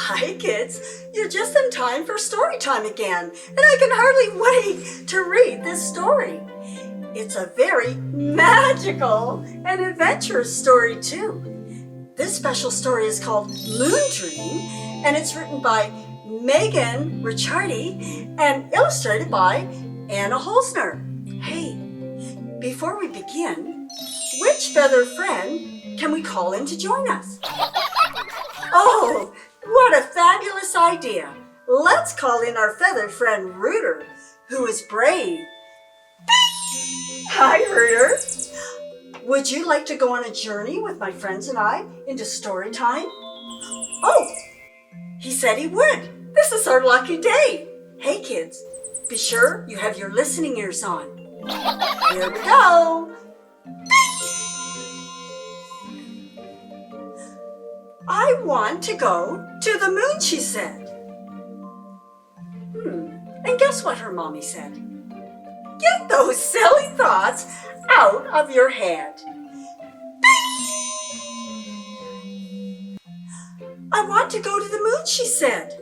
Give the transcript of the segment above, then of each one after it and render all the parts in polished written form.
Hi kids, you're just in time for story time again, and I can hardly wait to read this story. It's a very magical and adventurous story too. This special story is called Moon Dream, and it's written by Megan Richardi and illustrated by Anna Holzner. Hey, before we begin, which feather friend can we call in to join us? Oh, what a fabulous idea! Let's call in our feathered friend Rutter, who is brave. Hi, Rutter. Would you like to go on a journey with my friends and I into story time? Oh, he said he would. This is our lucky day. Hey, kids, be sure you have your listening ears on. Here we go. I want to go to the moon, she said. And guess what her mommy said? Get those silly thoughts out of your head. I want to go to the moon, she said.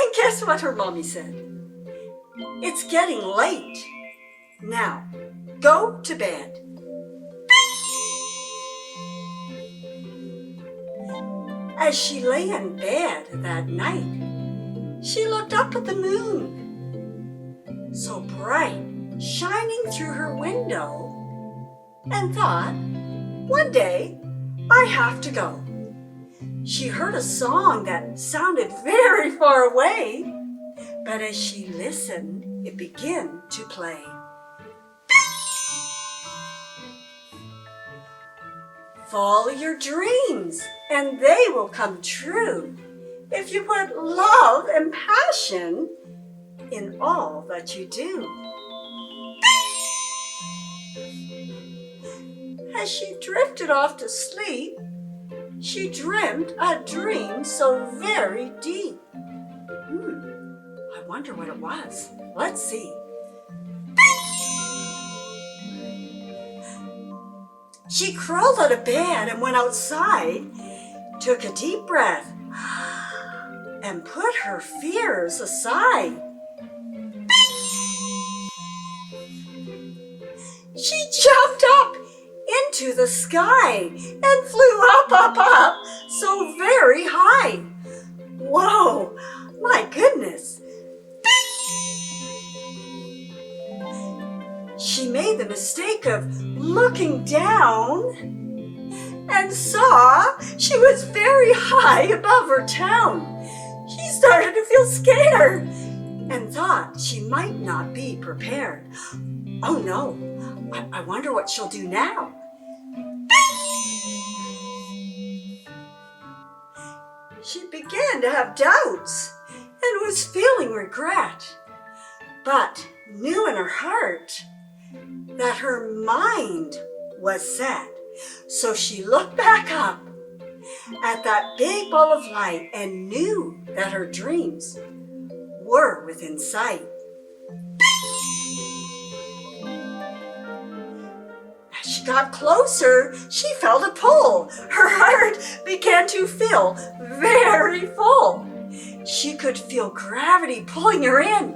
And guess what her mommy said? It's getting late. Now, go to bed. As she lay in bed that night, she looked up at the moon, so bright, shining through her window, and thought, one day I have to go. She heard a song that sounded very far away, but as she listened, it began to play. Follow your dreams, and they will come true if you put love and passion in all that you do. As she drifted off to sleep, she dreamt a dream so very deep. I wonder what it was. Let's see. She crawled out of bed and went outside, took a deep breath, and put her fears aside. She jumped up into the sky and flew up, so very high. Whoa, my goodness. She made the mistake of looking down and saw she was very high above her town. She started to feel scared and thought she might not be prepared. Oh no, I wonder what she'll do now. She began to have doubts and was feeling regret, but knew in her heart that her mind was set. So she looked back up at that big ball of light and knew that her dreams were within sight. As she got closer, she felt a pull. Her heart began to feel very full. She could feel gravity pulling her in.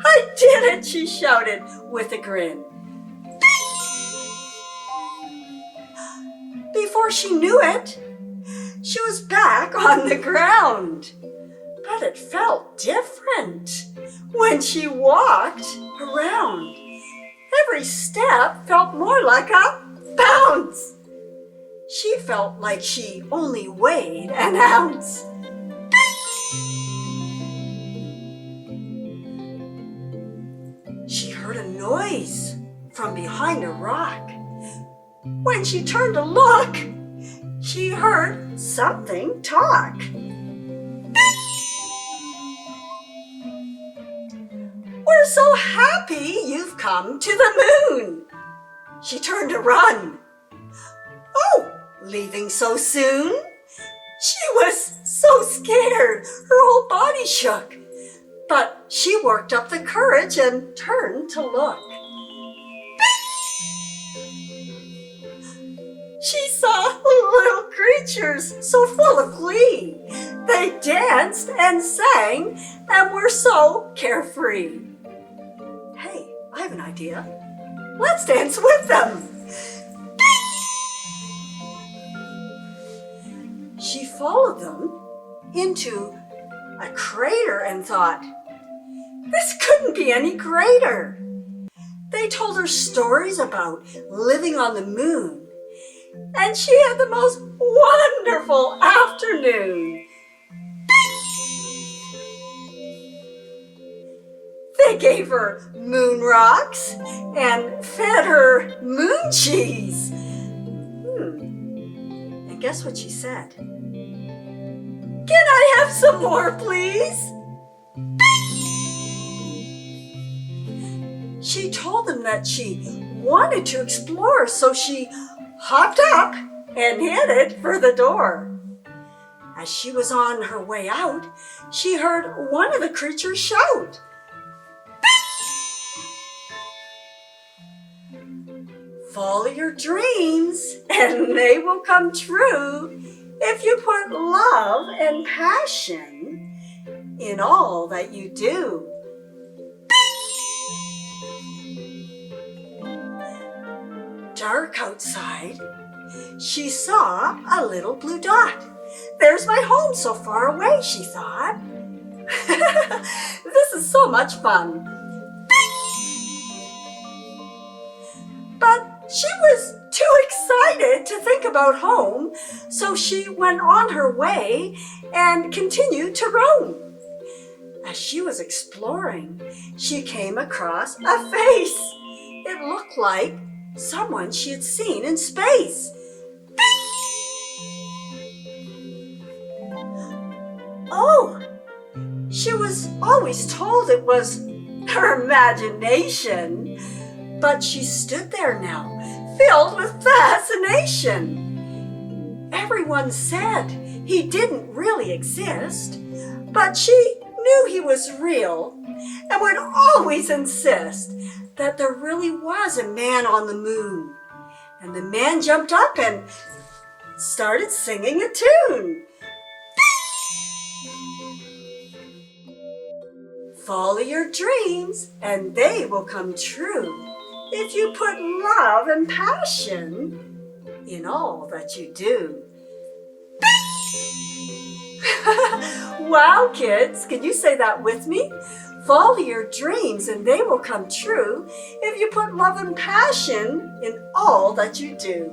I did it, she shouted with a grin. Before she knew it, she was back on the ground. But it felt different when she walked around. Every step felt more like a bounce. She felt like she only weighed an ounce. She heard a noise from behind a rock. When she turned to look, she heard something talk. We're so happy you've come to the moon. She turned to run. Oh, leaving so soon? She was so scared, her whole body shook. But she worked up the courage and turned to look. She saw little creatures so full of glee. They danced and sang and were so carefree. Hey, I have an idea. Let's dance with them. She followed them into a crater and thought, this couldn't be any greater. They told her stories about living on the moon, and she had the most wonderful afternoon. They gave her moon rocks and fed her moon cheese. And guess what she said? Can I have some more, please? She told them that she wanted to explore, so she hopped up and headed for the door. As she was on her way out, she heard one of the creatures shout, follow your dreams and they will come true if you put love and passion in all that you do. Dark outside, she saw a little blue dot. There's my home so far away, she thought. This is so much fun. But she was too excited to think about home, so she went on her way and continued to roam. As she was exploring, she came across a face. It looked like someone she had seen in space. Oh, she was always told it was her imagination, but she stood there now, filled with fascination. Everyone said he didn't really exist, but she knew he was real and would always insist that there really was a man on the moon. And the man jumped up and started singing a tune. Follow your dreams and they will come true if you put love and passion in all that you do. Wow, kids, can you say that with me? Follow your dreams and they will come true if you put love and passion in all that you do.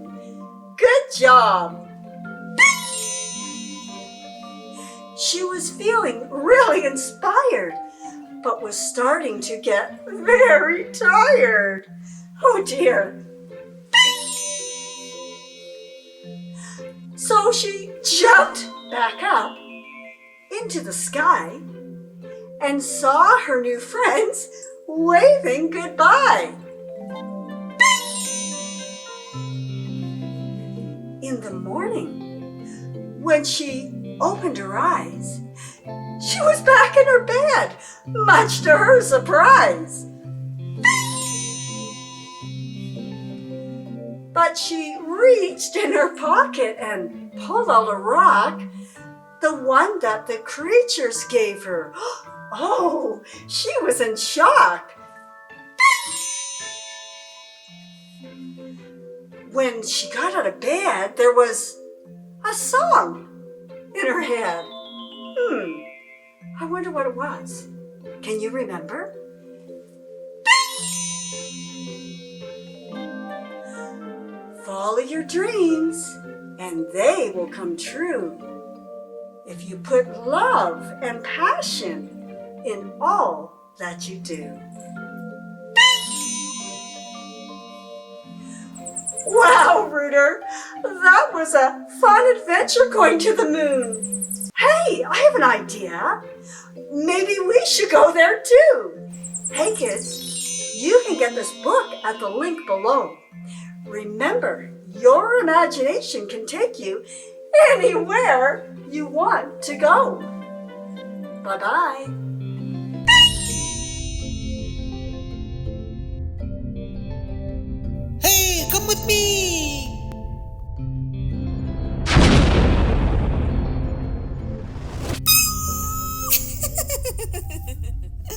Good job! She was feeling really inspired, but was starting to get very tired. Oh dear. So she jumped back up into the sky and saw her new friends waving goodbye. In the morning, when she opened her eyes, she was back in her bed, much to her surprise. But she reached in her pocket and pulled out a rock, the one that the creatures gave her. Oh, she was in shock. When she got out of bed, there was a song in her head. I wonder what it was. Can you remember? Follow your dreams and they will come true if you put love and passion in all that you do. Wow, Rutter, that was a fun adventure going to the moon. Hey, I have an idea. Maybe we should go there too. Hey kids, you can get this book at the link below. Remember, your imagination can take you anywhere you want to go. Bye-bye. Hey, come with me!